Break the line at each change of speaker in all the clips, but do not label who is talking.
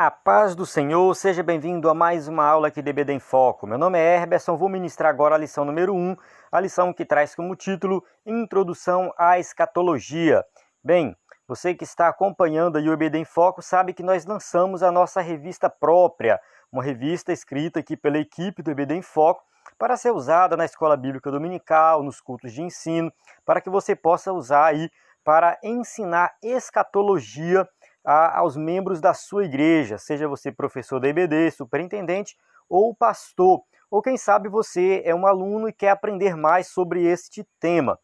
A paz do Senhor, seja bem-vindo a mais uma aula aqui de EBD em Foco. Meu nome é Herberson, vou ministrar agora a lição número 1, a lição que traz como título Introdução à Escatologia. Bem, você que está acompanhando aí o EBD em Foco sabe que nós lançamos a nossa revista própria, uma revista escrita aqui pela equipe do EBD em Foco, para ser usada na escola bíblica dominical, nos cultos de ensino, para que você possa usar aí para ensinar escatologia aos membros da sua igreja, seja você professor da EBD, superintendente ou pastor, ou quem sabe você é um aluno e quer aprender mais sobre este tema.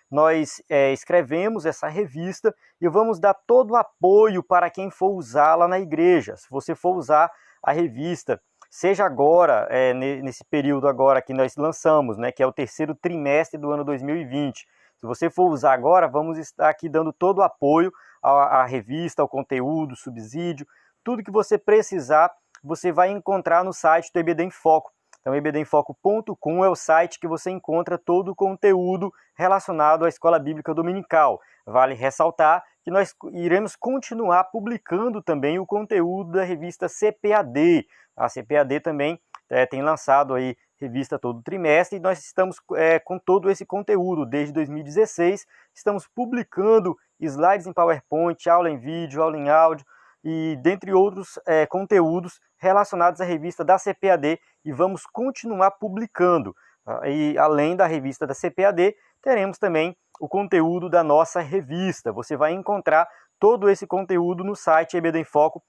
Nós escrevemos essa revista e vamos dar todo o apoio para quem for usá-la na igreja. Se você for usar a revista, seja agora, nesse período agora que nós lançamos, né, que é o terceiro trimestre do ano 2020. Se você for usar agora, vamos estar aqui dando todo o apoio à revista, ao conteúdo, subsídio, tudo que você precisar, você vai encontrar no site do EBD em Foco. Então, ebdemfoco.com é o site que você encontra todo o conteúdo relacionado à Escola Bíblica Dominical. Vale ressaltar que nós iremos continuar publicando também o conteúdo da revista CPAD. A CPAD também tem lançado aí revista todo trimestre, e nós estamos com todo esse conteúdo desde 2016, estamos publicando slides em PowerPoint, aula em vídeo, aula em áudio, e dentre outros conteúdos relacionados à revista da CPAD, e vamos continuar publicando. E além da revista da CPAD, teremos também o conteúdo da nossa revista. Você vai encontrar todo esse conteúdo no site ebdemfoco.com.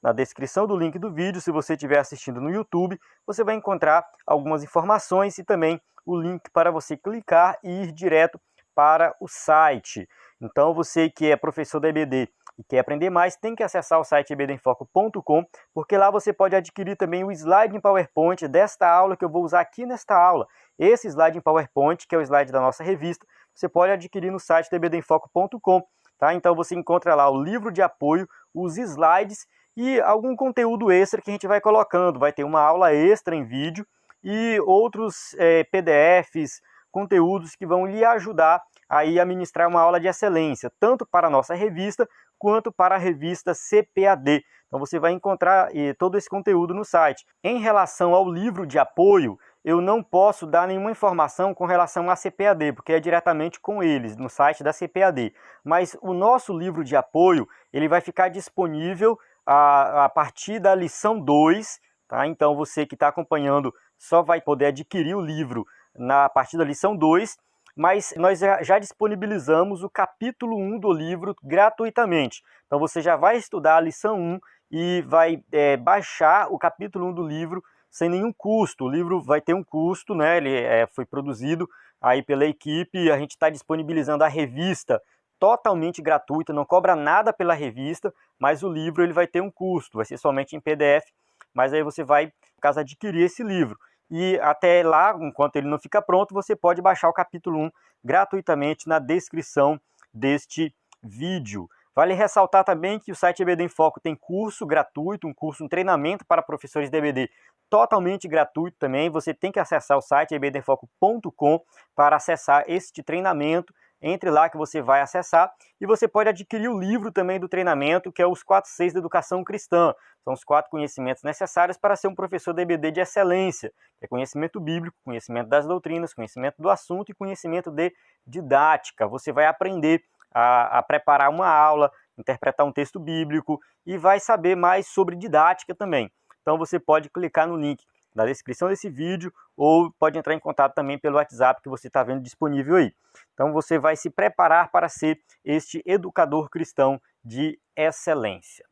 Na descrição do link do vídeo, se você estiver assistindo no YouTube, você vai encontrar algumas informações e também o link para você clicar e ir direto para o site. Então, você que é professor da EBD e quer aprender mais, tem que acessar o site ebdemfoco.com, porque lá você pode adquirir também o slide em PowerPoint desta aula que eu vou usar aqui nesta aula. Esse slide em PowerPoint, que é o slide da nossa revista, você pode adquirir no site ebdemfoco.com. Tá? Então você encontra lá o livro de apoio, os slides e algum conteúdo extra que a gente vai colocando. Vai ter uma aula extra em vídeo e outros PDFs, conteúdos que vão lhe ajudar aí a ministrar uma aula de excelência, tanto para a nossa revista quanto para a revista CPAD. Então você vai encontrar todo esse conteúdo no site. Em relação ao livro de apoio, eu não posso dar nenhuma informação com relação à CPAD, porque é diretamente com eles, no site da CPAD. Mas o nosso livro de apoio, ele vai ficar disponível a partir da lição 2, tá? Então você que está acompanhando só vai poder adquirir o livro a partir da lição 2, mas nós já disponibilizamos o capítulo 1 do livro gratuitamente. Então você já vai estudar a lição 1 e vai baixar o capítulo 1 do livro sem nenhum custo. O livro vai ter um custo, né? Ele foi produzido aí pela equipe, a gente está disponibilizando a revista totalmente gratuita, não cobra nada pela revista, mas o livro ele vai ter um custo, vai ser somente em PDF, mas aí você vai, no caso, adquirir esse livro. E até lá, enquanto ele não fica pronto, você pode baixar o capítulo 1 gratuitamente na descrição deste vídeo. Vale ressaltar também que o site EBD em Foco tem curso gratuito, um treinamento para professores de EBD totalmente gratuito também. Você tem que acessar o site ebdemfoco.com para acessar este treinamento. Entre lá que você vai acessar e você pode adquirir o livro também do treinamento, que é os 4 Cs da Educação Cristã. São os 4 conhecimentos necessários para ser um professor de EBD de excelência. É conhecimento bíblico, conhecimento das doutrinas, conhecimento do assunto e conhecimento de didática. Você vai aprender a preparar uma aula, interpretar um texto bíblico e vai saber mais sobre didática também. Então você pode clicar no link na descrição desse vídeo ou pode entrar em contato também pelo WhatsApp que você está vendo disponível aí. Então você vai se preparar para ser este educador cristão de excelência.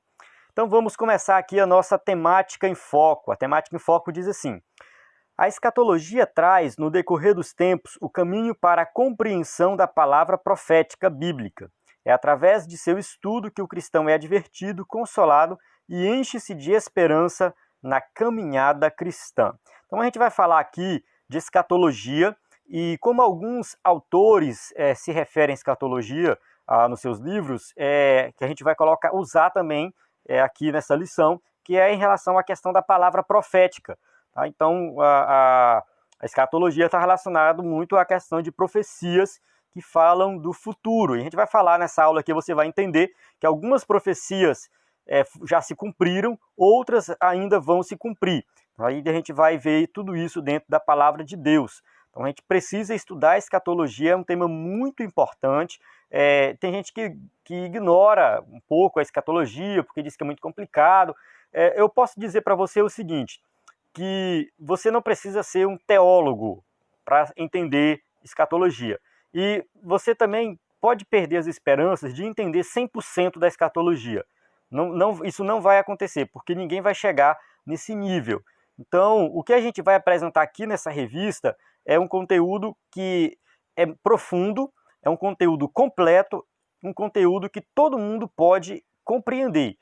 Então vamos começar aqui a nossa temática em foco. A temática em foco diz assim: a escatologia traz, no decorrer dos tempos, o caminho para a compreensão da palavra profética bíblica. É através de seu estudo que o cristão é advertido, consolado e enche-se de esperança na caminhada cristã. Então a gente vai falar aqui de escatologia e como alguns autores se referem à escatologia nos seus livros, que a gente vai usar também aqui nessa lição, que é em relação à questão da palavra profética. Tá? Então a escatologia está relacionada muito à questão de profecias que falam do futuro. E a gente vai falar nessa aula aqui, você vai entender que algumas profecias já se cumpriram, outras ainda vão se cumprir. Aí a gente vai ver tudo isso dentro da palavra de Deus. Então a gente precisa estudar a escatologia, é um tema muito importante. Tem gente que ignora um pouco a escatologia, porque diz que é muito complicado. Eu posso dizer para você o seguinte, que você não precisa ser um teólogo para entender escatologia. E você também pode perder as esperanças de entender 100% da escatologia. Isso não vai acontecer, porque ninguém vai chegar nesse nível. Então, o que a gente vai apresentar aqui nessa revista é um conteúdo que é profundo, é um conteúdo completo, um conteúdo que todo mundo pode compreender.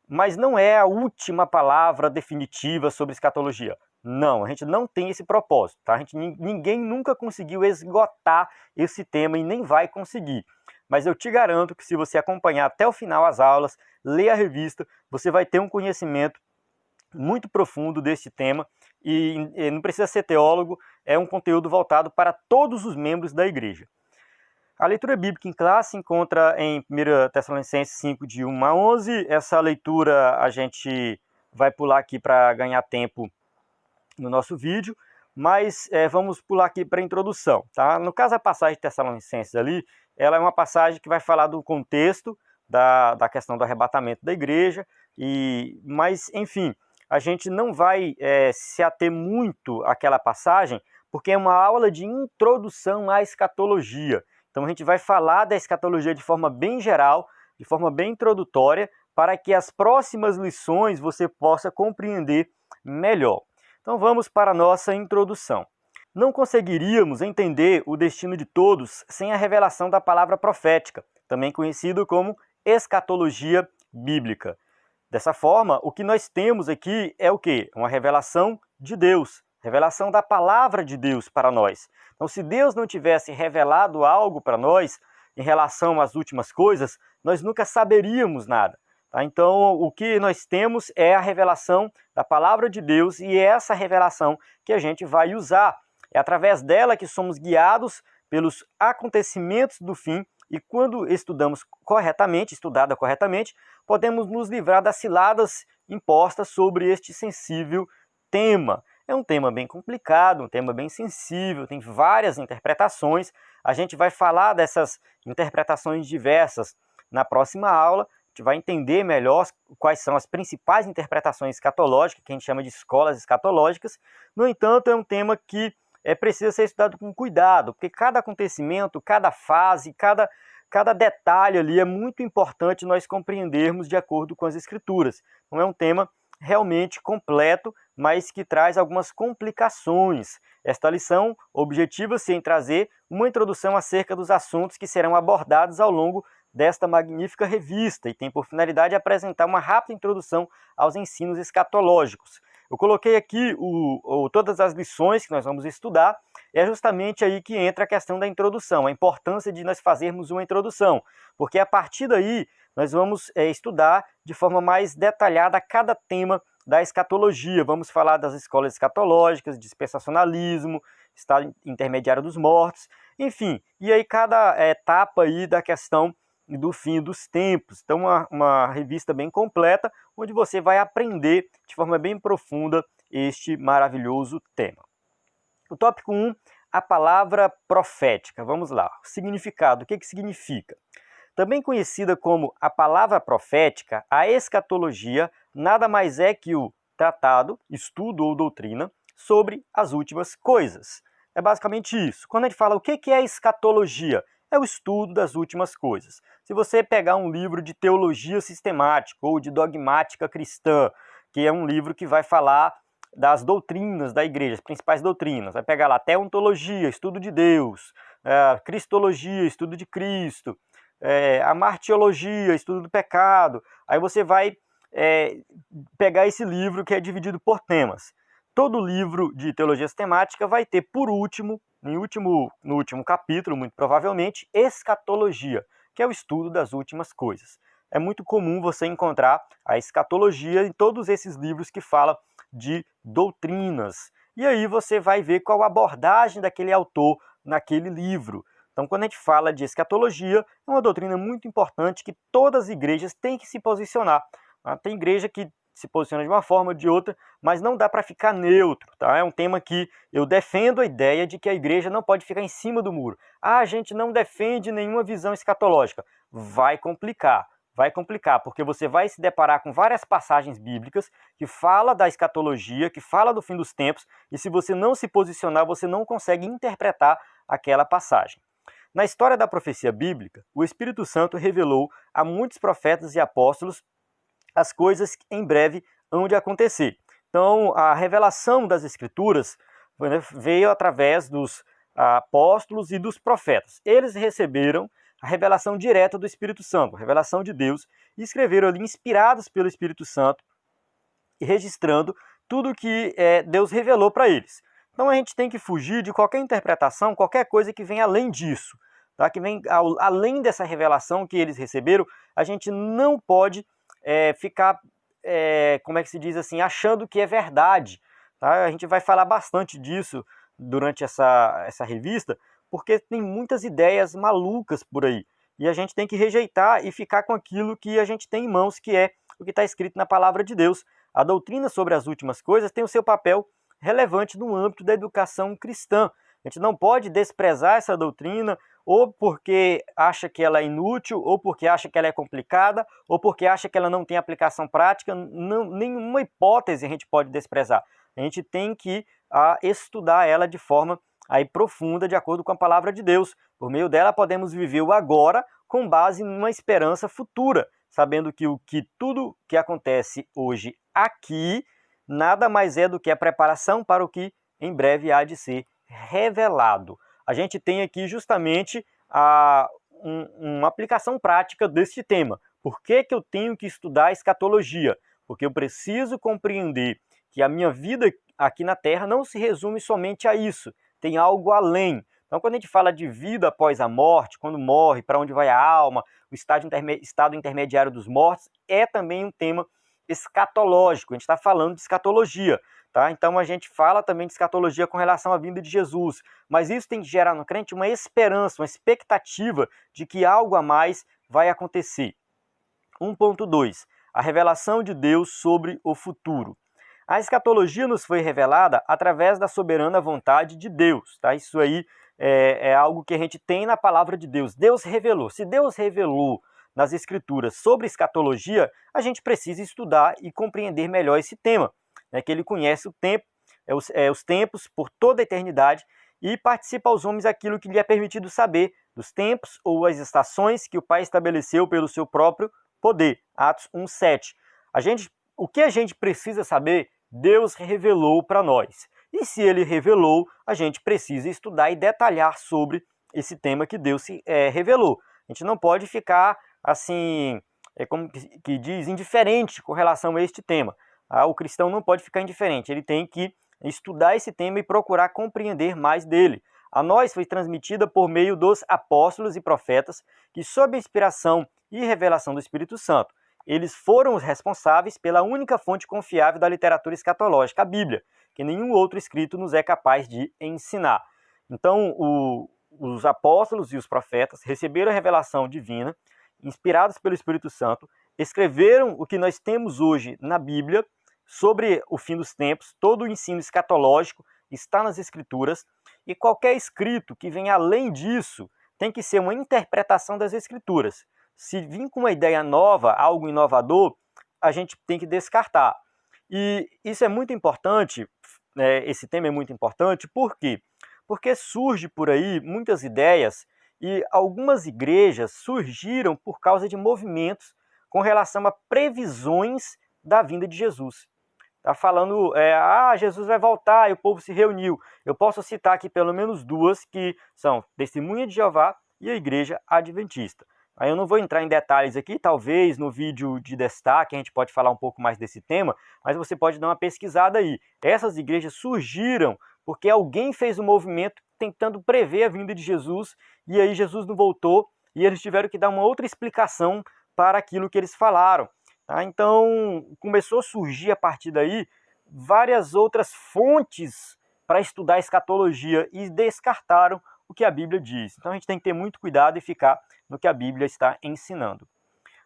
Mas não é a última palavra definitiva sobre escatologia. Não, a gente não tem esse propósito. Tá? Ninguém nunca conseguiu esgotar esse tema e nem vai conseguir. Mas eu te garanto que se você acompanhar até o final as aulas, ler a revista, você vai ter um conhecimento muito profundo deste tema e não precisa ser teólogo, é um conteúdo voltado para todos os membros da igreja. A leitura bíblica em classe se encontra em 1 Tessalonicenses 5, de 1 a 11. Essa leitura a gente vai pular aqui para ganhar tempo no nosso vídeo, mas vamos pular aqui para a introdução. Tá? No caso, a passagem de Tessalonicenses ali, ela é uma passagem que vai falar do contexto da questão do arrebatamento da igreja, mas, enfim, a gente não vai se ater muito àquela passagem, porque é uma aula de introdução à escatologia. Então a gente vai falar da escatologia de forma bem geral, de forma bem introdutória, para que as próximas lições você possa compreender melhor. Então vamos para a nossa introdução. Não conseguiríamos entender o destino de todos sem a revelação da palavra profética, também conhecido como escatologia bíblica. Dessa forma, o que nós temos aqui é o quê? Uma revelação de Deus, revelação da palavra de Deus para nós. Então, se Deus não tivesse revelado algo para nós em relação às últimas coisas, nós nunca saberíamos nada. Tá? Então, o que nós temos é a revelação da palavra de Deus e é essa revelação que a gente vai usar. É através dela que somos guiados pelos acontecimentos do fim e quando estudada corretamente, podemos nos livrar das ciladas impostas sobre este sensível tema. É um tema bem complicado, um tema bem sensível, tem várias interpretações. A gente vai falar dessas interpretações diversas na próxima aula. A gente vai entender melhor quais são as principais interpretações escatológicas, que a gente chama de escolas escatológicas. No entanto, é um tema que precisa ser estudado com cuidado, porque cada acontecimento, cada fase, cada detalhe ali é muito importante nós compreendermos de acordo com as Escrituras. Não é um tema realmente completo, mas que traz algumas complicações. Esta lição objetiva-se em trazer uma introdução acerca dos assuntos que serão abordados ao longo desta magnífica revista e tem por finalidade apresentar uma rápida introdução aos ensinos escatológicos. Eu coloquei aqui todas as lições que nós vamos estudar, é justamente aí que entra a questão da introdução, a importância de nós fazermos uma introdução, porque a partir daí nós vamos estudar de forma mais detalhada cada tema da escatologia. Vamos falar das escolas escatológicas, dispensacionalismo, estado intermediário dos mortos, enfim, e aí cada etapa aí da questão do fim dos tempos. Então uma revista bem completa, onde você vai aprender de forma bem profunda este maravilhoso tema. O tópico 1, a palavra profética. Vamos lá, o significado, o que significa? Também conhecida como a palavra profética, a escatologia nada mais é que o tratado, estudo ou doutrina sobre as últimas coisas. É basicamente isso. Quando a gente fala o que é escatologia, é o estudo das últimas coisas. Se você pegar um livro de teologia sistemática ou de dogmática cristã, que é um livro que vai falar das doutrinas da igreja, as principais doutrinas, vai pegar lá teontologia, estudo de Deus, cristologia, estudo de Cristo, a martiologia, estudo do pecado. Aí você vai pegar esse livro que é dividido por temas. Todo livro de teologia sistemática vai ter, por último, no último capítulo, muito provavelmente, escatologia, que é o estudo das últimas coisas. É muito comum você encontrar a escatologia em todos esses livros que falam de doutrinas. E aí você vai ver qual a abordagem daquele autor naquele livro. Então, quando a gente fala de escatologia, é uma doutrina muito importante que todas as igrejas têm que se posicionar. Tá? Tem igreja que se posiciona de uma forma ou de outra, mas não dá para ficar neutro. Tá? É um tema que eu defendo a ideia de que a igreja não pode ficar em cima do muro. Ah, a gente não defende nenhuma visão escatológica. Vai complicar, porque você vai se deparar com várias passagens bíblicas que fala da escatologia, que fala do fim dos tempos, e se você não se posicionar, você não consegue interpretar aquela passagem. Na história da profecia bíblica, o Espírito Santo revelou a muitos profetas e apóstolos as coisas que em breve hão de acontecer. Então, a revelação das Escrituras veio através dos apóstolos e dos profetas. Eles receberam a revelação direta do Espírito Santo, a revelação de Deus, e escreveram ali, inspirados pelo Espírito Santo, e registrando tudo que Deus revelou para eles. Então a gente tem que fugir de qualquer interpretação, qualquer coisa que venha além disso, tá? Que vem além dessa revelação que eles receberam. A gente não pode ficar, como é que se diz assim, achando que é verdade. Tá? A gente vai falar bastante disso durante essa revista, porque tem muitas ideias malucas por aí. E a gente tem que rejeitar e ficar com aquilo que a gente tem em mãos, que é o que está escrito na palavra de Deus. A doutrina sobre as últimas coisas tem o seu papel relevante no âmbito da educação cristã. A gente não pode desprezar essa doutrina, ou porque acha que ela é inútil, ou porque acha que ela é complicada, ou porque acha que ela não tem aplicação prática. Nenhuma hipótese a gente pode desprezar. A gente tem que estudar ela de forma profunda, de acordo com a palavra de Deus. Por meio dela podemos viver o agora com base numa esperança futura, sabendo que tudo que acontece hoje aqui nada mais é do que a preparação para o que em breve há de ser revelado. A gente tem aqui justamente uma aplicação prática deste tema. Por que eu tenho que estudar escatologia? Porque eu preciso compreender que a minha vida aqui na Terra não se resume somente a isso. Tem algo além. Então, quando a gente fala de vida após a morte, quando morre, para onde vai a alma, o estado intermediário dos mortos, é também um tema escatológico. A gente está falando de escatologia. Tá? Então, a gente fala também de escatologia com relação à vinda de Jesus. Mas isso tem que gerar no crente uma esperança, uma expectativa de que algo a mais vai acontecer. 1.2. A revelação de Deus sobre o futuro. A escatologia nos foi revelada através da soberana vontade de Deus. Tá? Isso aí é algo que a gente tem na palavra de Deus. Deus revelou. Se Deus revelou nas Escrituras sobre escatologia, a gente precisa estudar e compreender melhor esse tema. Que ele conhece o tempo, os tempos por toda a eternidade e participa aos homens aquilo que lhe é permitido saber dos tempos ou as estações que o Pai estabeleceu pelo seu próprio poder. Atos 1:7. O que a gente precisa saber, Deus revelou para nós. E se ele revelou, a gente precisa estudar e detalhar sobre esse tema que Deus revelou. A gente não pode ficar assim, como que diz, indiferente com relação a este tema. O cristão não pode ficar indiferente, ele tem que estudar esse tema e procurar compreender mais dele. A nós foi transmitida por meio dos apóstolos e profetas que, sob a inspiração e revelação do Espírito Santo, eles foram os responsáveis pela única fonte confiável da literatura escatológica, a Bíblia, que nenhum outro escrito nos é capaz de ensinar. Então, os apóstolos e os profetas receberam a revelação divina, inspirados pelo Espírito Santo, escreveram o que nós temos hoje na Bíblia sobre o fim dos tempos. Todo o ensino escatológico está nas Escrituras, e qualquer escrito que venha além disso tem que ser uma interpretação das Escrituras. Se vir com uma ideia nova, algo inovador, a gente tem que descartar. E isso é muito importante, esse tema é muito importante, por quê? Porque surge por aí muitas ideias e algumas igrejas surgiram por causa de movimentos com relação a previsões da vinda de Jesus. Está falando, Jesus vai voltar e o povo se reuniu. Eu posso citar aqui pelo menos duas que são Testemunha de Jeová e a Igreja Adventista. Aí eu não vou entrar em detalhes aqui, talvez no vídeo de destaque a gente pode falar um pouco mais desse tema, mas você pode dar uma pesquisada aí. Essas igrejas surgiram porque alguém fez um movimento tentando prever a vinda de Jesus, e aí Jesus não voltou, e eles tiveram que dar uma outra explicação para aquilo que eles falaram. Tá? Então, começou a surgir a partir daí várias outras fontes para estudar a escatologia e descartaram o que a Bíblia diz. Então, a gente tem que ter muito cuidado e ficar no que a Bíblia está ensinando.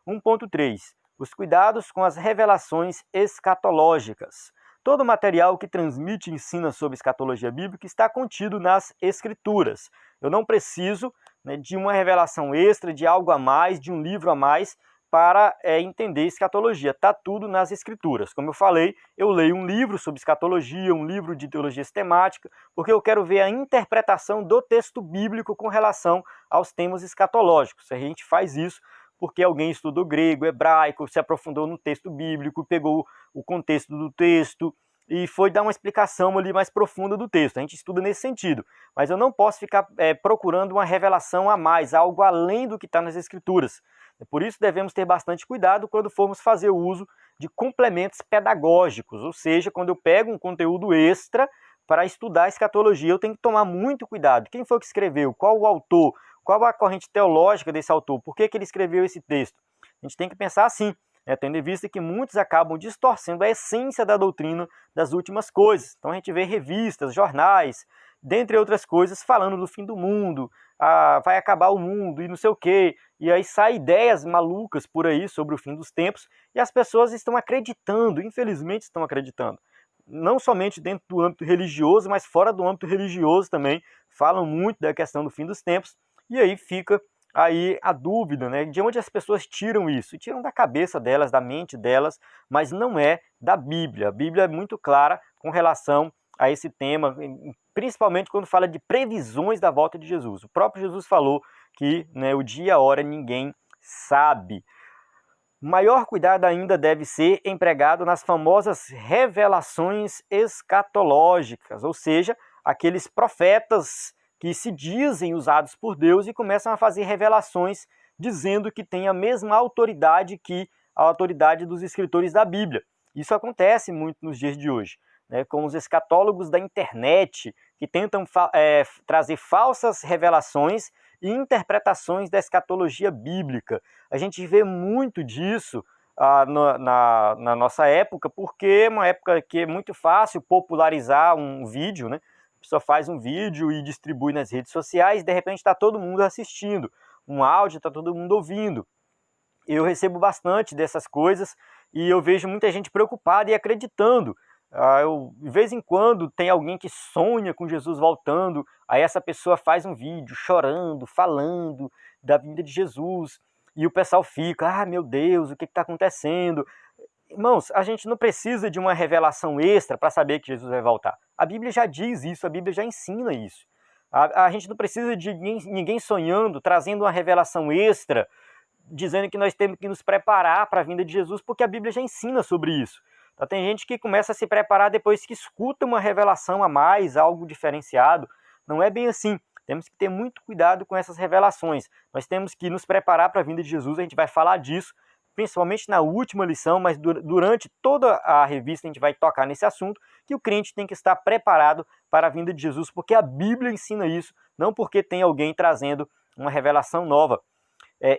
1.3. os cuidados com as revelações escatológicas. Todo material que transmite e ensina sobre escatologia bíblica está contido nas Escrituras. Eu não preciso, né, de uma revelação extra, de algo a mais, de um livro a mais, para entender escatologia. Está tudo nas Escrituras. Como eu falei, eu leio um livro sobre escatologia, um livro de teologia sistemática, porque eu quero ver a interpretação do texto bíblico com relação aos temas escatológicos. A gente faz isso porque alguém estudou grego, hebraico, se aprofundou no texto bíblico, pegou o contexto do texto e foi dar uma explicação ali mais profunda do texto. A gente estuda nesse sentido, mas eu não posso ficar procurando uma revelação a mais, algo além do que está nas Escrituras. Por isso devemos ter bastante cuidado quando formos fazer o uso de complementos pedagógicos, ou seja, quando eu pego um conteúdo extra para estudar escatologia, eu tenho que tomar muito cuidado. Quem foi que escreveu? Qual o autor? Qual a corrente teológica desse autor? Por que ele escreveu esse texto? A gente tem que pensar assim, tendo em vista que muitos acabam distorcendo a essência da doutrina das últimas coisas. Então a gente vê revistas, jornais, dentre outras coisas, falando do fim do mundo, vai acabar o mundo e não sei o quê. E aí saem ideias malucas por aí sobre o fim dos tempos e as pessoas estão acreditando, infelizmente estão acreditando. Não somente dentro do âmbito religioso, mas fora do âmbito religioso também, falam muito da questão do fim dos tempos. E aí fica aí a dúvida, né, de onde as pessoas tiram isso. E tiram da cabeça delas, da mente delas, mas não é da Bíblia. A Bíblia é muito clara com relação a esse tema, principalmente quando fala de previsões da volta de Jesus. O próprio Jesus falou que, né, o dia e a hora ninguém sabe. Maior cuidado ainda deve ser empregado nas famosas revelações escatológicas, ou seja, aqueles profetas que se dizem usados por Deus e começam a fazer revelações dizendo que tem a mesma autoridade que a autoridade dos escritores da Bíblia. Isso acontece muito nos dias de hoje, né, com os escatólogos da internet que tentam trazer falsas revelações e interpretações da escatologia bíblica. A gente vê muito disso na nossa época, porque é uma época que é muito fácil popularizar um vídeo, né? A pessoa faz um vídeo e distribui nas redes sociais, de repente está todo mundo assistindo, um áudio está todo mundo ouvindo. Eu recebo bastante dessas coisas e eu vejo muita gente preocupada e acreditando. De vez em quando tem alguém que sonha com Jesus voltando, aí essa pessoa faz um vídeo chorando, falando da vinda de Jesus, e o pessoal fica, meu Deus, o que está acontecendo? Irmãos, a gente não precisa de uma revelação extra para saber que Jesus vai voltar. A Bíblia já diz isso, a Bíblia já ensina isso. A gente não precisa de ninguém sonhando, trazendo uma revelação extra, dizendo que nós temos que nos preparar para a vinda de Jesus, porque a Bíblia já ensina sobre isso. Então, tem gente que começa a se preparar depois que escuta uma revelação a mais, algo diferenciado. Não é bem assim. Temos que ter muito cuidado com essas revelações. Nós temos que nos preparar para a vinda de Jesus, a gente vai falar disso, principalmente na última lição, mas durante toda a revista a gente vai tocar nesse assunto, que o crente tem que estar preparado para a vinda de Jesus, porque a Bíblia ensina isso, não porque tem alguém trazendo uma revelação nova.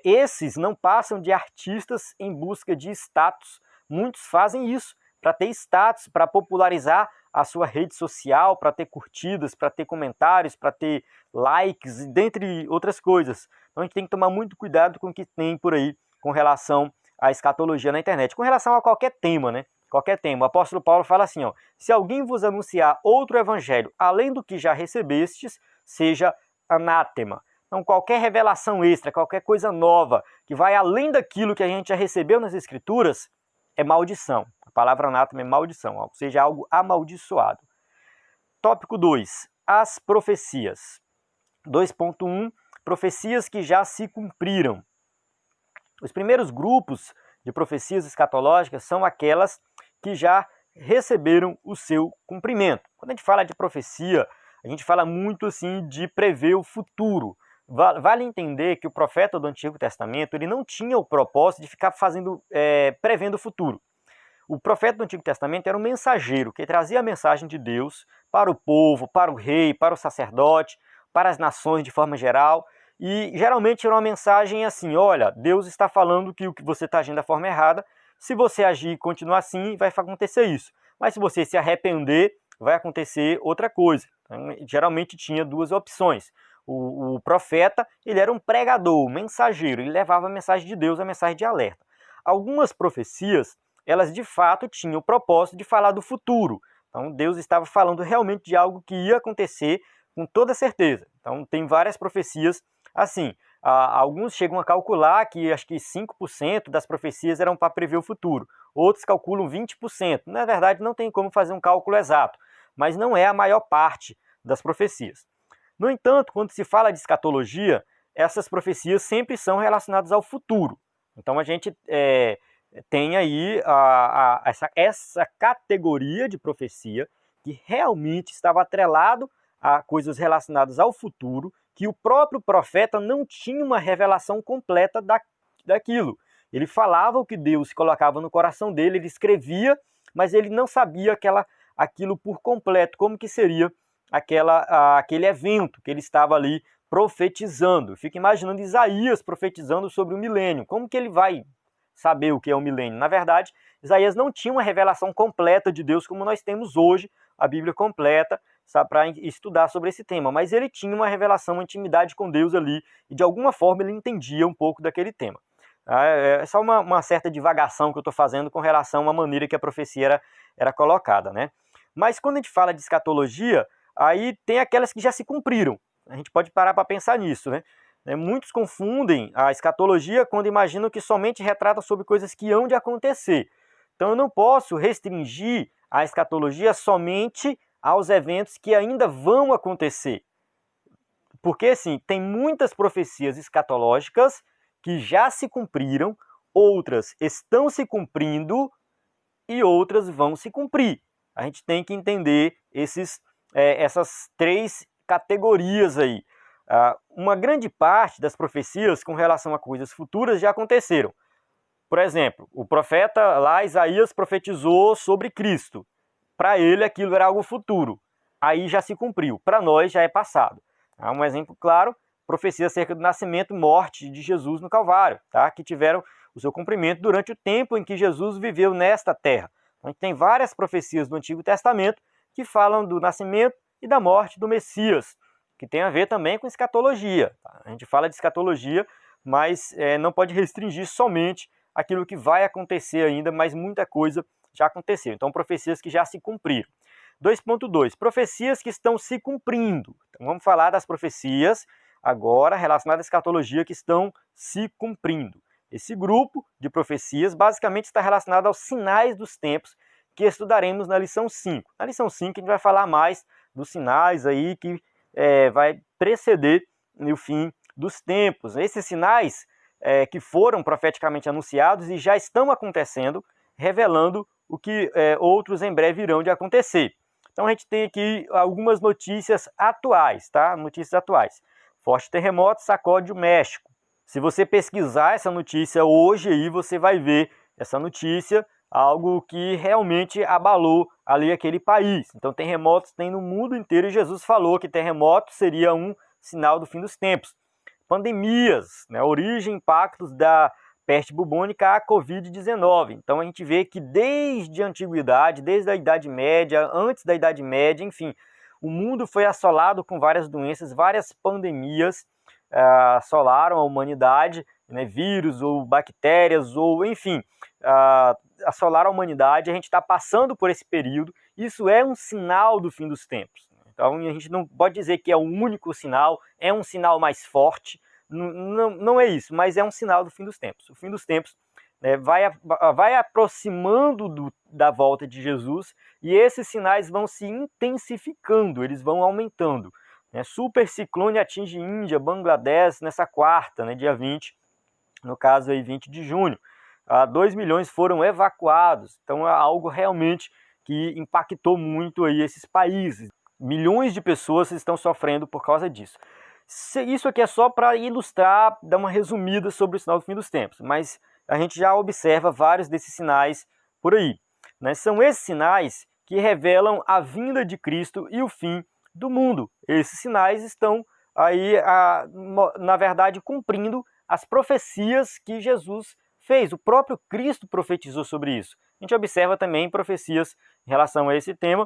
Esses não passam de artistas em busca de status. Muitos fazem isso para ter status, para popularizar a sua rede social, para ter curtidas, para ter comentários, para ter likes, dentre outras coisas. Então a gente tem que tomar muito cuidado com o que tem por aí com relação à escatologia na internet. Com relação a qualquer tema, né? Qualquer tema. O apóstolo Paulo fala assim, se alguém vos anunciar outro evangelho, além do que já recebestes, seja anátema. Então qualquer revelação extra, qualquer coisa nova, que vai além daquilo que a gente já recebeu nas Escrituras, é maldição. A palavra anátema é maldição, ou seja, algo amaldiçoado. Tópico 2. As profecias. 2.1. Profecias que já se cumpriram. Os primeiros grupos de profecias escatológicas são aquelas que já receberam o seu cumprimento. Quando a gente fala de profecia, a gente fala muito assim de prever o futuro. Vale entender que o profeta do Antigo Testamento ele não tinha o propósito de ficar prevendo o futuro. O profeta do Antigo Testamento era um mensageiro que trazia a mensagem de Deus para o povo, para o rei, para o sacerdote, para as nações de forma geral. E geralmente era uma mensagem assim, olha, Deus está falando que o que você está agindo da forma errada, se você agir e continuar assim, vai acontecer isso. Mas se você se arrepender, vai acontecer outra coisa. Então, geralmente tinha duas opções. O profeta, ele era um pregador, um mensageiro, ele levava a mensagem de Deus, a mensagem de alerta. algumas profecias, elas de fato tinham o propósito de falar do futuro. Então Deus estava falando realmente de algo que ia acontecer com toda certeza. Então tem várias profecias assim. Alguns chegam a calcular que acho que 5% das profecias eram para prever o futuro. Outros calculam 20%. Na verdade, não tem como fazer um cálculo exato, mas não é a maior parte das profecias. No entanto, quando se fala de escatologia, essas profecias sempre são relacionadas ao futuro. Então a gente tem aí essa categoria de profecia que realmente estava atrelado a coisas relacionadas ao futuro, que o próprio profeta não tinha uma revelação completa daquilo. Ele falava o que Deus colocava no coração dele, ele escrevia, mas ele não sabia aquilo por completo, como que seria aquele evento que ele estava ali profetizando. Fica imaginando Isaías profetizando sobre o milênio. Como que ele vai saber o que é o milênio? Na verdade, Isaías não tinha uma revelação completa de Deus como nós temos hoje, a Bíblia completa, para estudar sobre esse tema, mas ele tinha uma revelação, uma intimidade com Deus ali, e de alguma forma ele entendia um pouco daquele tema. É só uma certa divagação que eu estou fazendo com relação à maneira que a profecia era colocada, né? Mas quando a gente fala de escatologia, aí tem aquelas que já se cumpriram. A gente pode parar para pensar nisso, né? Muitos confundem a escatologia quando imaginam que somente retrata sobre coisas que hão de acontecer. Então eu não posso restringir a escatologia somente aos eventos que ainda vão acontecer. Porque, assim, tem muitas profecias escatológicas que já se cumpriram, outras estão se cumprindo e outras vão se cumprir. A gente tem que entender essas três categorias aí. Uma grande parte das profecias com relação a coisas futuras já aconteceram. Por exemplo, o profeta lá, Isaías, profetizou sobre Cristo. Para ele aquilo era algo futuro. Aí já se cumpriu. Para nós já é passado. Um exemplo claro, profecia acerca do nascimento e morte de Jesus no Calvário, tá? Que tiveram o seu cumprimento durante o tempo em que Jesus viveu nesta terra. Então, a gente tem várias profecias do Antigo Testamento que falam do nascimento e da morte do Messias, que tem a ver também com escatologia. Tá? A gente fala de escatologia, mas não pode restringir somente aquilo que vai acontecer ainda, mas muita coisa já aconteceu. Então, profecias que já se cumpriram. 2.2. Profecias que estão se cumprindo. Então, vamos falar das profecias agora relacionadas à escatologia que estão se cumprindo. Esse grupo de profecias basicamente está relacionado aos sinais dos tempos que estudaremos na lição 5. Na lição 5 a gente vai falar mais dos sinais aí que vai preceder o fim dos tempos. Esses sinais que foram profeticamente anunciados e já estão acontecendo, revelando o que outros em breve irão de acontecer. Então a gente tem aqui algumas notícias atuais, tá? Notícias atuais. Forte terremoto sacode o México. Se você pesquisar essa notícia hoje, aí você vai ver essa notícia, algo que realmente abalou ali aquele país. Então terremotos tem no mundo inteiro e Jesus falou que terremoto seria um sinal do fim dos tempos. Pandemias, né? Origem e impactos da peste bubônica à Covid-19. Então a gente vê que desde a antiguidade, desde a Idade Média, antes da Idade Média, enfim, o mundo foi assolado com várias doenças, várias pandemias assolaram a humanidade, né, vírus ou bactérias, ou enfim, assolaram a humanidade. A gente está passando por esse período, isso é um sinal do fim dos tempos. Então a gente não pode dizer que é o único sinal, é um sinal mais forte, não é isso, mas é um sinal do fim dos tempos. O fim dos tempos vai aproximando da volta de Jesus e esses sinais vão se intensificando, eles vão aumentando. Super ciclone atinge Índia, Bangladesh nessa quarta, dia 20, no caso aí 20 de junho. 2 milhões foram evacuados, então é algo realmente que impactou muito aí esses países. Milhões de pessoas estão sofrendo por causa disso. Isso aqui é só para ilustrar, dar uma resumida sobre o sinal do fim dos tempos, mas a gente já observa vários desses sinais por aí. São esses sinais que revelam a vinda de Cristo e o fim do mundo. Esses sinais estão aí, na verdade, cumprindo as profecias que Jesus fez. O próprio Cristo profetizou sobre isso. A gente observa também profecias em relação a esse tema,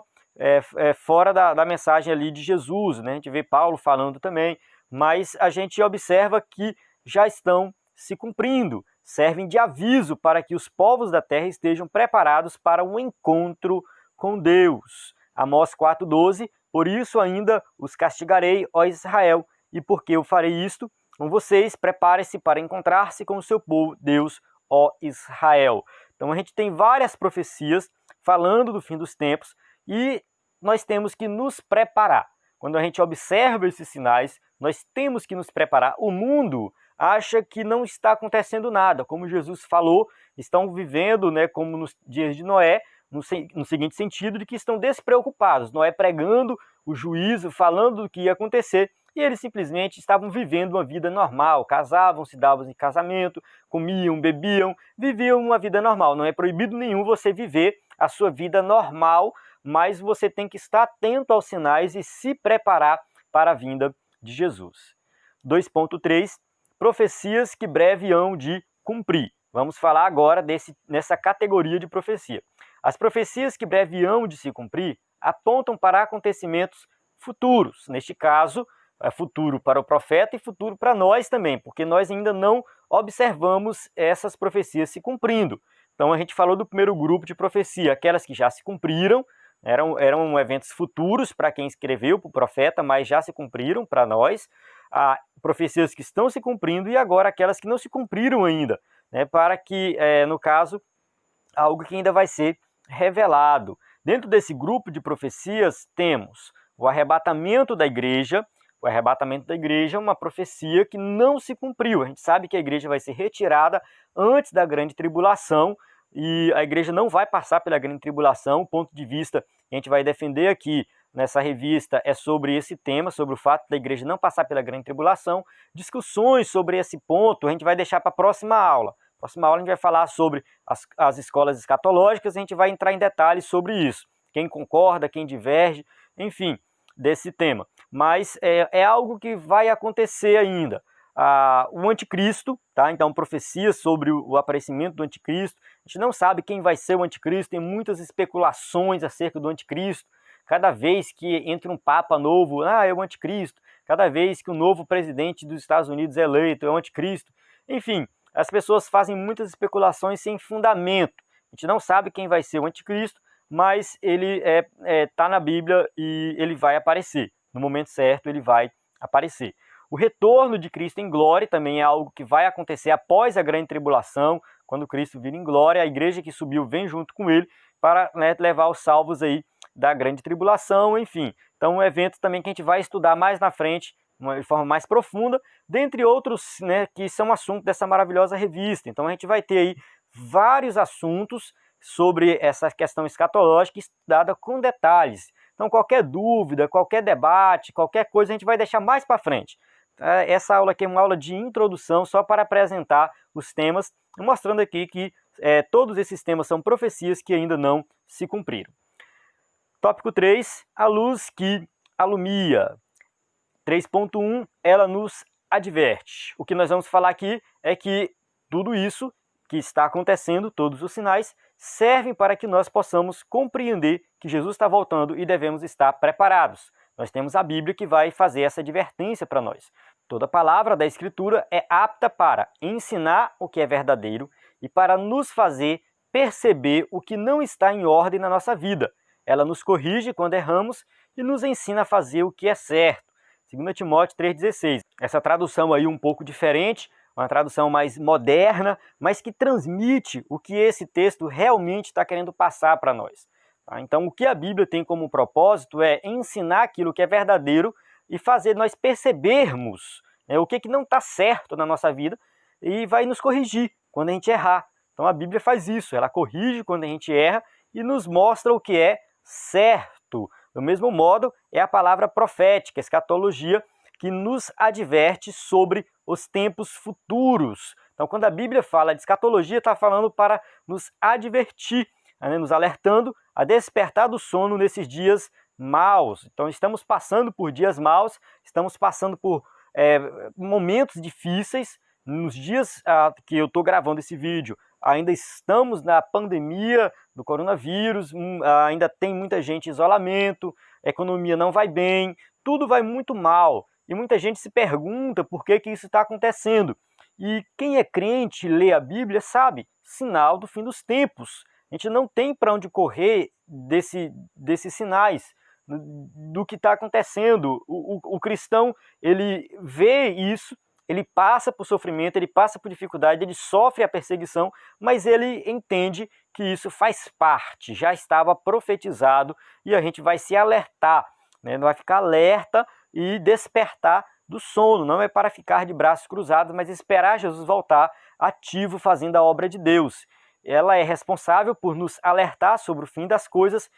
fora da mensagem ali de Jesus, né? A gente vê Paulo falando também, mas a gente observa que já estão se cumprindo. servem de aviso para que os povos da terra estejam preparados para um encontro com Deus. Amós 4,12, por isso ainda os castigarei, ó Israel, e porque eu farei isto com vocês, prepare-se para encontrar-se com o seu povo, Deus, ó Israel. Então a gente tem várias profecias falando do fim dos tempos e nós temos que nos preparar. Quando a gente observa esses sinais, nós temos que nos preparar. O mundo acha que não está acontecendo nada. Como Jesus falou, estão vivendo, como nos dias de Noé, no seguinte sentido, de que estão despreocupados. Noé pregando o juízo, falando do que ia acontecer, e eles simplesmente estavam vivendo uma vida normal, casavam, se davam em casamento, comiam, bebiam, viviam uma vida normal. Não é proibido nenhum você viver a sua vida normal, mas você tem que estar atento aos sinais e se preparar para a vinda de Jesus. 2.3, profecias que breve hão de cumprir. Vamos falar agora nessa categoria de profecia. As profecias que breve hão de se cumprir apontam para acontecimentos futuros. Neste caso, é futuro para o profeta e futuro para nós também, porque nós ainda não observamos essas profecias se cumprindo. Então a gente falou do primeiro grupo de profecia, aquelas que já se cumpriram, eram eventos futuros para quem escreveu, para o profeta, mas já se cumpriram para nós. Profecias que estão se cumprindo e agora aquelas que não se cumpriram ainda, para que, no caso, algo que ainda vai ser revelado. Dentro desse grupo de profecias temos o arrebatamento da igreja. O arrebatamento da igreja é uma profecia que não se cumpriu. A gente sabe que a igreja vai ser retirada antes da grande tribulação e a igreja não vai passar pela grande tribulação. O ponto de vista que a gente vai defender aqui nessa revista é sobre esse tema, sobre o fato da igreja não passar pela grande tribulação. Discussões sobre esse ponto a gente vai deixar para a próxima aula. Na próxima aula a gente vai falar sobre as escolas escatológicas e a gente vai entrar em detalhes sobre isso. Quem concorda, quem diverge, enfim, desse tema. Mas é algo que vai acontecer ainda. O anticristo, tá? Então profecias sobre o aparecimento do anticristo. A gente não sabe quem vai ser o anticristo, tem muitas especulações acerca do anticristo. Cada vez que entra um papa novo, é o anticristo. Cada vez que o novo presidente dos Estados Unidos é eleito, é o anticristo. Enfim, as pessoas fazem muitas especulações sem fundamento. A gente não sabe quem vai ser o anticristo, mas ele está na Bíblia e ele vai aparecer. No momento certo, ele vai aparecer. O retorno de Cristo em glória também é algo que vai acontecer após a grande tribulação. Quando Cristo vir em glória, a igreja que subiu vem junto com ele para levar os salvos aí da grande tribulação, enfim. Então, um evento também que a gente vai estudar mais na frente, de forma mais profunda, dentre outros, que são assuntos dessa maravilhosa revista. Então, a gente vai ter aí vários assuntos sobre essa questão escatológica estudada com detalhes. Então, qualquer dúvida, qualquer debate, qualquer coisa, a gente vai deixar mais para frente. Essa aula aqui é uma aula de introdução só para apresentar os temas, mostrando aqui que todos esses temas são profecias que ainda não se cumpriram. Tópico 3, a luz que alumia. 3.1, ela nos adverte. O que nós vamos falar aqui é que tudo isso que está acontecendo, todos os sinais, servem para que nós possamos compreender que Jesus está voltando e devemos estar preparados. Nós temos a Bíblia que vai fazer essa advertência para nós. Toda palavra da Escritura é apta para ensinar o que é verdadeiro e para nos fazer perceber o que não está em ordem na nossa vida. Ela nos corrige quando erramos e nos ensina a fazer o que é certo. 2 Timóteo 3,16. Essa tradução aí um pouco diferente, uma tradução mais moderna, mas que transmite o que esse texto realmente está querendo passar para nós. Então, o que a Bíblia tem como propósito é ensinar aquilo que é verdadeiro e fazer nós percebermos o que não está certo na nossa vida e vai nos corrigir quando a gente errar. Então, a Bíblia faz isso, ela corrige quando a gente erra e nos mostra o que é certo. Do mesmo modo, é a palavra profética, escatologia, que nos adverte sobre os tempos futuros. Então, quando a Bíblia fala de escatologia, está falando para nos advertir, nos alertando a despertar do sono nesses dias maus. Então, estamos passando por dias maus, estamos passando por momentos difíceis. Nos dias que eu estou gravando esse vídeo, ainda estamos na pandemia do coronavírus, ainda tem muita gente em isolamento, a economia não vai bem, tudo vai muito mal. E muita gente se pergunta por que isso está acontecendo. E quem é crente, lê a Bíblia, sabe, sinal do fim dos tempos. A gente não tem para onde correr desses sinais, do que está acontecendo. O cristão, ele vê isso, ele passa por sofrimento, ele passa por dificuldade, ele sofre a perseguição, mas ele entende que isso faz parte, já estava profetizado, e a gente vai se alertar, né? Vai ficar alerta e despertar do sono. Não é para ficar de braços cruzados, mas esperar Jesus voltar ativo, fazendo a obra de Deus. Ela é responsável por nos alertar sobre o fim das coisas,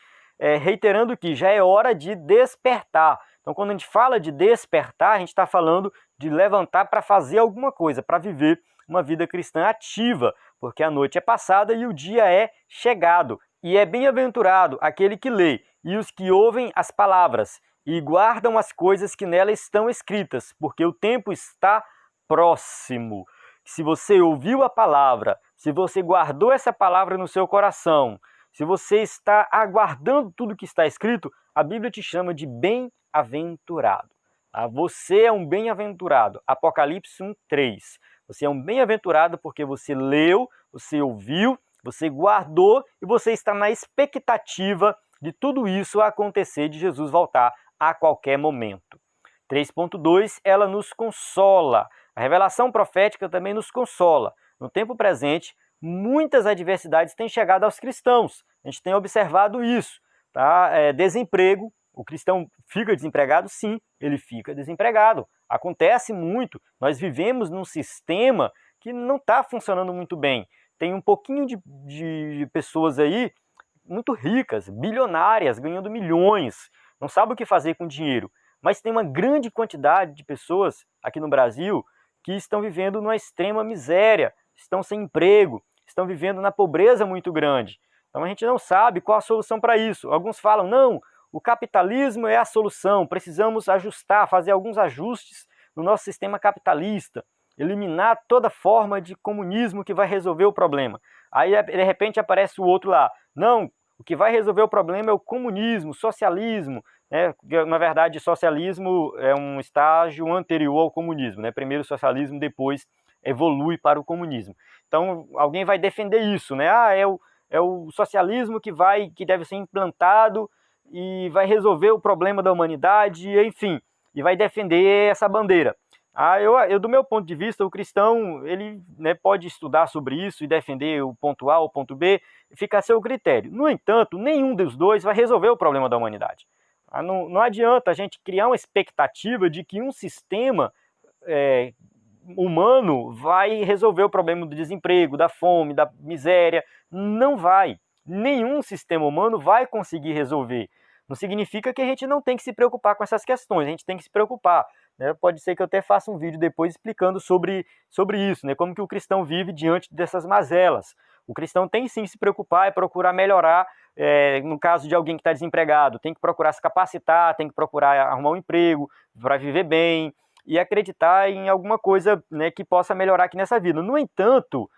reiterando que já é hora de despertar. Então, quando a gente fala de despertar, a gente está falando de levantar para fazer alguma coisa, para viver uma vida cristã ativa, porque a noite é passada e o dia é chegado. E é bem-aventurado aquele que lê e os que ouvem as palavras e guardam as coisas que nela estão escritas, porque o tempo está próximo. Se você ouviu a palavra, se você guardou essa palavra no seu coração, se você está aguardando tudo que está escrito, a Bíblia te chama de bem-aventurado. Você é um bem-aventurado. Apocalipse 1:3. Você é um bem-aventurado porque você leu, você ouviu, você guardou e você está na expectativa de tudo isso acontecer, de Jesus voltar a qualquer momento. 3.2, ela nos consola. A revelação profética também nos consola. No tempo presente, muitas adversidades têm chegado aos cristãos. A gente tem observado isso. Tá? Desemprego, o cristão fica desempregado? Sim, ele fica desempregado. Acontece muito. Nós vivemos num sistema que não está funcionando muito bem. Tem um pouquinho de pessoas aí muito ricas, bilionárias, ganhando milhões, não sabem o que fazer com dinheiro. Mas tem uma grande quantidade de pessoas aqui no Brasil que estão vivendo numa extrema miséria, estão sem emprego, estão vivendo na pobreza muito grande. Então a gente não sabe qual a solução para isso. Alguns falam, não, o capitalismo é a solução, precisamos ajustar, fazer alguns ajustes no nosso sistema capitalista, eliminar toda forma de comunismo que vai resolver o problema. Aí de repente aparece o outro lá, não, o que vai resolver o problema é o comunismo, socialismo, né? Na verdade, socialismo é um estágio anterior ao comunismo, né? Primeiro o socialismo, depois evolui para o comunismo. Então, alguém vai defender isso, né? É o socialismo que deve ser implantado e vai resolver o problema da humanidade, enfim, e vai defender essa bandeira. Do meu ponto de vista, o cristão ele, né, pode estudar sobre isso e defender o ponto A ou o ponto B, fica a seu critério. No entanto, nenhum dos dois vai resolver o problema da humanidade. Não adianta a gente criar uma expectativa de que um sistema humano vai resolver o problema do desemprego, da fome, da miséria. Não vai. Nenhum sistema humano vai conseguir resolver. Não significa que a gente não tem que se preocupar com essas questões, a gente tem que se preocupar. Né? Pode ser que eu até faça um vídeo depois explicando sobre isso, né? Como que o cristão vive diante dessas mazelas. O cristão tem sim que se preocupar e procurar melhorar, no caso de alguém que está desempregado, tem que procurar se capacitar, tem que procurar arrumar um emprego para viver bem e acreditar em alguma coisa, né, que possa melhorar aqui nessa vida. No entanto,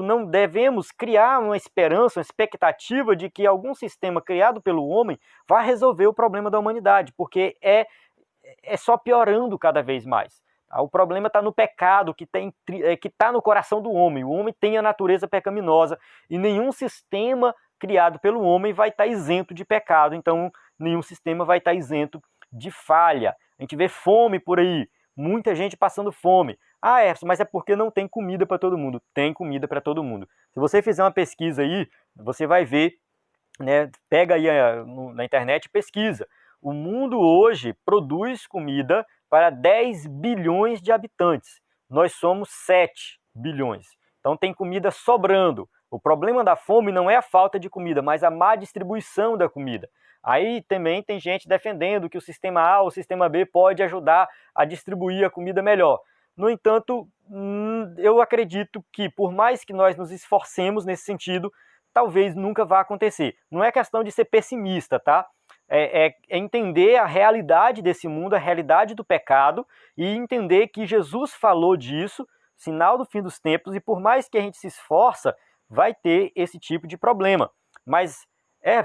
não devemos criar uma esperança, uma expectativa de que algum sistema criado pelo homem vai resolver o problema da humanidade, porque é só piorando cada vez mais. O problema está no pecado que está no coração do homem. O homem tem a natureza pecaminosa e nenhum sistema criado pelo homem vai estar isento de pecado. Então, nenhum sistema vai estar isento de falha. A gente vê fome por aí, muita gente passando fome. Mas é porque não tem comida para todo mundo. Tem comida para todo mundo. Se você fizer uma pesquisa aí, você vai ver, né, pega aí na internet e pesquisa. O mundo hoje produz comida para 10 bilhões de habitantes. Nós somos 7 bilhões. Então tem comida sobrando. O problema da fome não é a falta de comida, mas a má distribuição da comida. Aí também tem gente defendendo que o sistema A ou o sistema B pode ajudar a distribuir a comida melhor. No entanto, eu acredito que por mais que nós nos esforcemos nesse sentido, talvez nunca vá acontecer. Não é questão de ser pessimista, tá? É entender a realidade desse mundo, a realidade do pecado e entender que Jesus falou disso, sinal do fim dos tempos, e por mais que a gente se esforça, vai ter esse tipo de problema. Mas,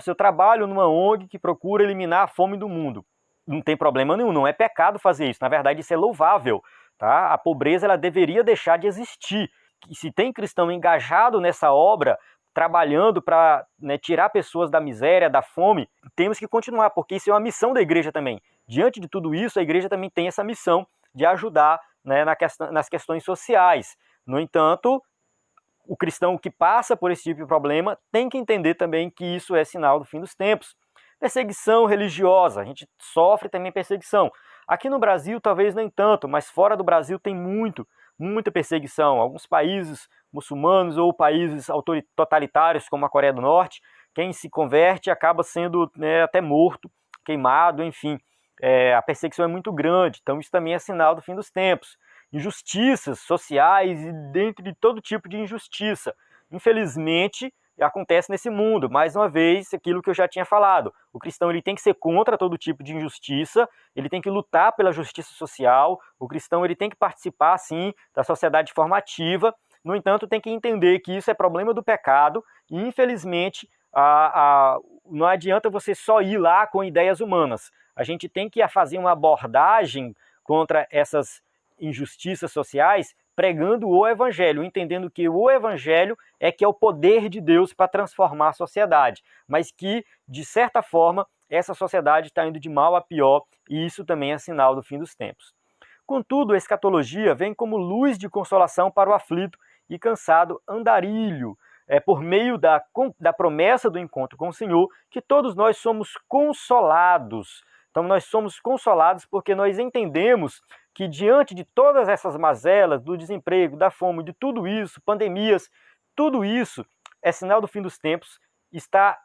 se eu trabalho numa ONG que procura eliminar a fome do mundo, não tem problema nenhum, não é pecado fazer isso, na verdade isso é louvável. tá? A pobreza ela deveria deixar de existir. E se tem cristão engajado nessa obra, trabalhando para, né, tirar pessoas da miséria, da fome, temos que continuar, porque isso é uma missão da igreja também. Diante de tudo isso, a igreja também tem essa missão de ajudar, né, nas questões sociais. No entanto, o cristão que passa por esse tipo de problema tem que entender também que isso é sinal do fim dos tempos. Perseguição religiosa, a gente sofre também perseguição. Aqui no Brasil talvez nem tanto, mas fora do Brasil tem muita perseguição. Alguns países muçulmanos ou países totalitários como a Coreia do Norte, quem se converte acaba sendo, né, até morto, queimado, enfim. A perseguição é muito grande, então isso também é sinal do fim dos tempos. Injustiças sociais e dentro de todo tipo de injustiça. Infelizmente, acontece nesse mundo. Mais uma vez, aquilo que eu já tinha falado. O cristão ele tem que ser contra todo tipo de injustiça, ele tem que lutar pela justiça social, o cristão ele tem que participar, sim, da sociedade formativa. No entanto, tem que entender que isso é problema do pecado e, infelizmente, não adianta você só ir lá com ideias humanas. A gente tem que fazer uma abordagem contra essas injustiças sociais, pregando o evangelho, entendendo que o evangelho é que é o poder de Deus para transformar a sociedade, mas que, de certa forma, essa sociedade está indo de mal a pior, e isso também é sinal do fim dos tempos. Contudo, a escatologia vem como luz de consolação para o aflito e cansado andarilho. É por meio da promessa do encontro com o Senhor que todos nós somos consolados. Então nós somos consolados porque nós entendemos que diante de todas essas mazelas, do desemprego, da fome, de tudo isso, pandemias, tudo isso é sinal do fim dos tempos, está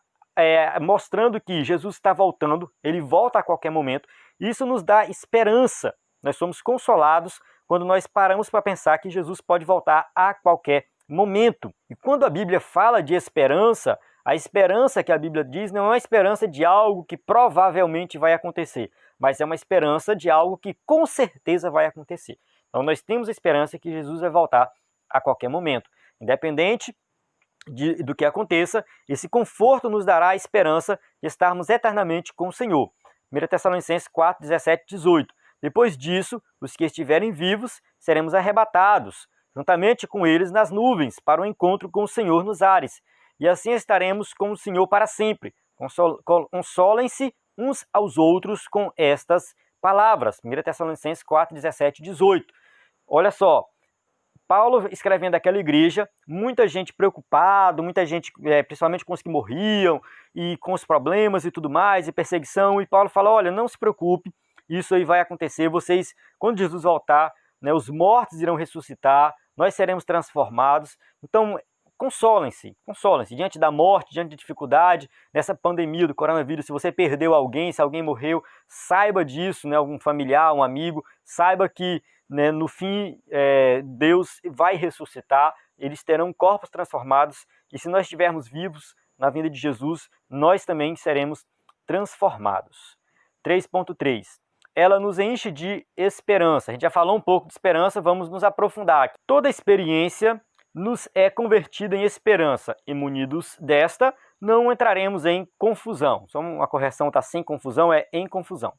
mostrando que Jesus está voltando, ele volta a qualquer momento, e isso nos dá esperança. Nós somos consolados quando nós paramos para pensar que Jesus pode voltar a qualquer momento. E quando a Bíblia fala de esperança, a esperança que a Bíblia diz não é uma esperança de algo que provavelmente vai acontecer, mas é uma esperança de algo que com certeza vai acontecer. Então nós temos a esperança que Jesus vai voltar a qualquer momento. Independente do que aconteça, esse conforto nos dará a esperança de estarmos eternamente com o Senhor. 1 Tessalonicenses 4, 17, 18. Depois disso, os que estiverem vivos seremos arrebatados, juntamente com eles nas nuvens, para o encontro com o Senhor nos ares. E assim estaremos com o Senhor para sempre. Consolem-se uns aos outros com estas palavras. 1 Tessalonicenses 4, 17 e 18. Olha só, Paulo escrevendo aquela igreja, muita gente preocupada, muita gente, principalmente com os que morriam, e com os problemas e tudo mais, e perseguição, e Paulo fala, olha, não se preocupe, isso aí vai acontecer, vocês, quando Jesus voltar, né, os mortos irão ressuscitar, nós seremos transformados, então consolem-se, diante da morte, diante da dificuldade, nessa pandemia do coronavírus, se você perdeu alguém, se alguém morreu, saiba disso, né, algum familiar, um amigo, saiba que, né, no fim, Deus vai ressuscitar, eles terão corpos transformados, e se nós estivermos vivos na vinda de Jesus, nós também seremos transformados. 3.3. Ela nos enche de esperança. A gente já falou um pouco de esperança, vamos nos aprofundar aqui. Toda experiência nos é convertida em esperança, e munidos desta, não entraremos em confusão. Só uma correção, está sem confusão, é em confusão.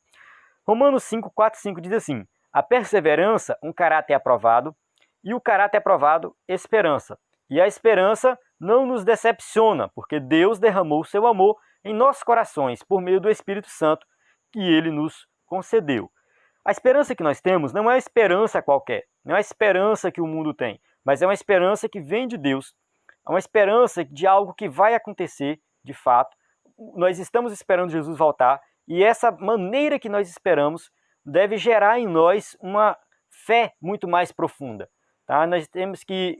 Romanos 5, 4, 5 diz assim, a perseverança, um caráter aprovado, e o caráter aprovado, esperança. E a esperança não nos decepciona, porque Deus derramou o seu amor em nossos corações, por meio do Espírito Santo, que Ele nos concedeu. A esperança que nós temos não é uma esperança qualquer, não é a esperança que o mundo tem, mas é uma esperança que vem de Deus, é uma esperança de algo que vai acontecer de fato. Nós estamos esperando Jesus voltar e essa maneira que nós esperamos deve gerar em nós uma fé muito mais profunda. Tá? Nós temos que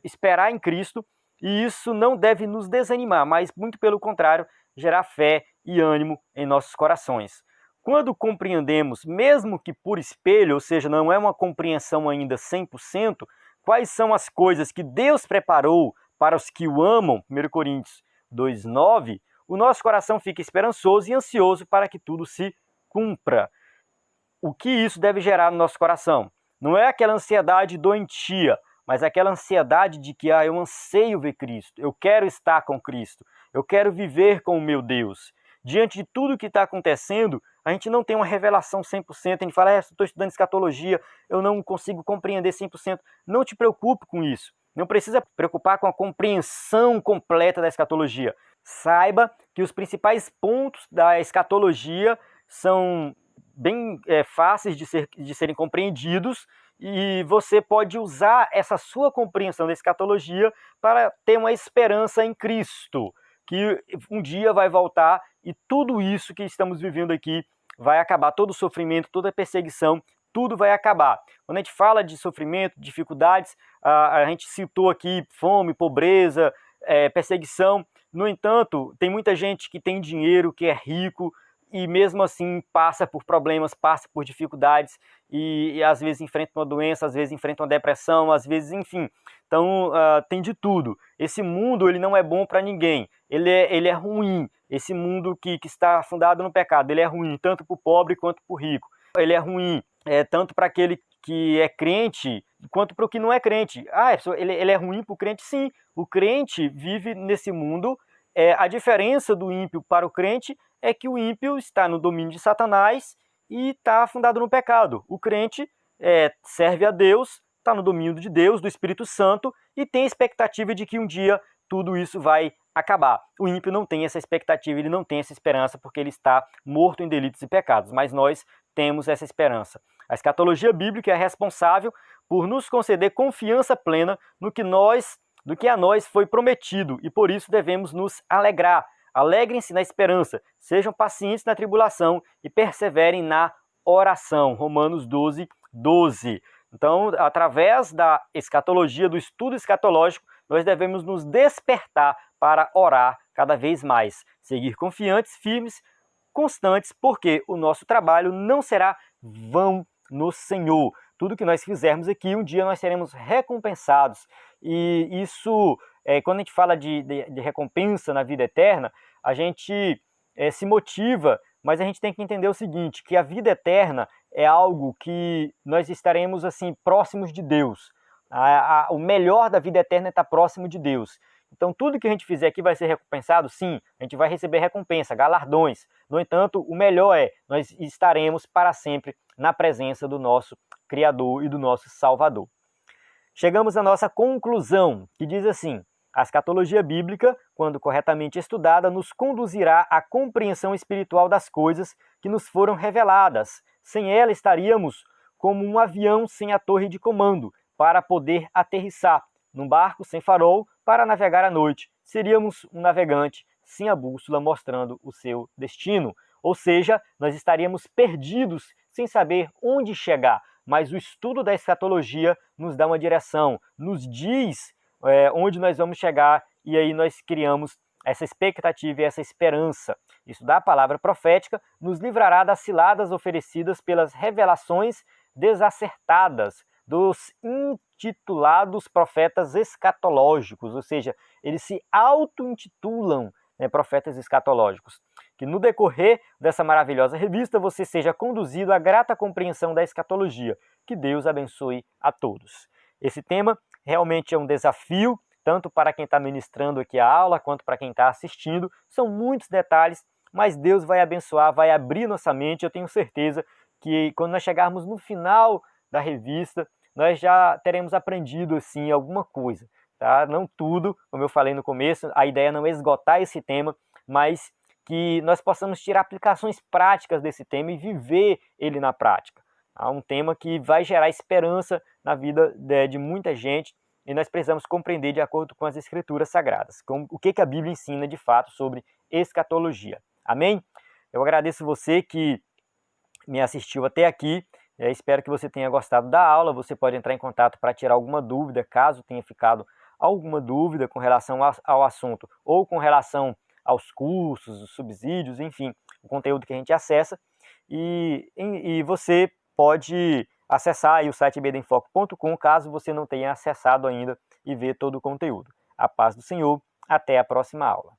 esperar em Cristo e isso não deve nos desanimar, mas muito pelo contrário, gerar fé e ânimo em nossos corações. Quando compreendemos, mesmo que por espelho, ou seja, não é uma compreensão ainda 100%, quais são as coisas que Deus preparou para os que o amam, 1 Coríntios 2,9, o nosso coração fica esperançoso e ansioso para que tudo se cumpra. O que isso deve gerar no nosso coração? Não é aquela ansiedade doentia, mas aquela ansiedade de que eu anseio ver Cristo, eu quero estar com Cristo, eu quero viver com o meu Deus. Diante de tudo que está acontecendo, a gente não tem uma revelação 100%, a gente fala, estou estudando escatologia, eu não consigo compreender 100%. Não te preocupe com isso. Não precisa preocupar com a compreensão completa da escatologia. Saiba que os principais pontos da escatologia são bem fáceis de serem compreendidos, e você pode usar essa sua compreensão da escatologia para ter uma esperança em Cristo, que um dia vai voltar e tudo isso que estamos vivendo aqui vai acabar, todo o sofrimento, toda a perseguição, tudo vai acabar. Quando a gente fala de sofrimento, dificuldades, a gente citou aqui fome, pobreza, perseguição. No entanto, tem muita gente que tem dinheiro, que é rico, e mesmo assim passa por problemas, passa por dificuldades, e às vezes enfrenta uma doença, às vezes enfrenta uma depressão, às vezes, enfim. Então tem de tudo. Esse mundo ele não é bom para ninguém, ele é ruim. Esse mundo que está fundado no pecado, ele é ruim tanto para o pobre quanto para o rico. Ele é ruim tanto para aquele que é crente quanto para o que não é crente. Ele é ruim para o crente? Sim, o crente vive nesse mundo. A diferença do ímpio para o crente é que o ímpio está no domínio de Satanás e está fundado no pecado. O crente serve a Deus, está no domínio de Deus, do Espírito Santo, e tem a expectativa de que um dia tudo isso vai acabar. O ímpio não tem essa expectativa, ele não tem essa esperança, porque ele está morto em delitos e pecados, mas nós temos essa esperança. A escatologia bíblica é responsável por nos conceder confiança plena no que a nós foi prometido, e por isso devemos nos alegrar. Alegrem-se na esperança, sejam pacientes na tribulação e perseverem na oração. Romanos 12, 12. Então, através da escatologia, do estudo escatológico, nós devemos nos despertar para orar cada vez mais. Seguir confiantes, firmes, constantes, porque o nosso trabalho não será vão no Senhor. Tudo que nós fizermos aqui, um dia nós seremos recompensados. E isso, quando a gente fala de recompensa na vida eterna, a gente se motiva, mas a gente tem que entender o seguinte, que a vida eterna é algo que nós estaremos assim próximos de Deus. O melhor da vida eterna é estar próximo de Deus. Então tudo que a gente fizer aqui vai ser recompensado? Sim, a gente vai receber recompensa, galardões. No entanto, o melhor nós estaremos para sempre na presença do nosso Criador e do nosso Salvador. Chegamos à nossa conclusão, que diz assim: a escatologia bíblica, quando corretamente estudada, nos conduzirá à compreensão espiritual das coisas que nos foram reveladas. Sem ela, estaríamos como um avião sem a torre de comando para poder aterrissar, num barco sem farol para navegar à noite. Seríamos um navegante sem a bússola mostrando o seu destino. Ou seja, nós estaríamos perdidos sem saber onde chegar. Mas o estudo da escatologia nos dá uma direção, nos diz onde nós vamos chegar, e aí nós criamos essa expectativa e essa esperança. Estudar a palavra profética nos livrará das ciladas oferecidas pelas revelações desacertadas dos intitulados profetas escatológicos, ou seja, eles se auto-intitulam profetas escatológicos. Que no decorrer dessa maravilhosa revista você seja conduzido à grata compreensão da escatologia. Que Deus abençoe a todos. Esse tema realmente é um desafio, tanto para quem está ministrando aqui a aula, quanto para quem está assistindo. São muitos detalhes, mas Deus vai abençoar, vai abrir nossa mente. Eu tenho certeza que quando nós chegarmos no final da revista, nós já teremos aprendido assim alguma coisa. Tá? Não tudo, como eu falei no começo, a ideia não é esgotar esse tema, mas que nós possamos tirar aplicações práticas desse tema e viver ele na prática. Um tema que vai gerar esperança na vida de muita gente, e nós precisamos compreender de acordo com as Escrituras Sagradas, o que a Bíblia ensina de fato sobre escatologia. Amém? Eu agradeço você que me assistiu até aqui, espero que você tenha gostado da aula. Você pode entrar em contato para tirar alguma dúvida, caso tenha ficado alguma dúvida com relação ao assunto, ou com relação aos cursos, os subsídios, enfim, o conteúdo que a gente acessa, e você pode acessar aí o site ebdenfoco.com, caso você não tenha acessado ainda, e ver todo o conteúdo. A paz do Senhor, até a próxima aula.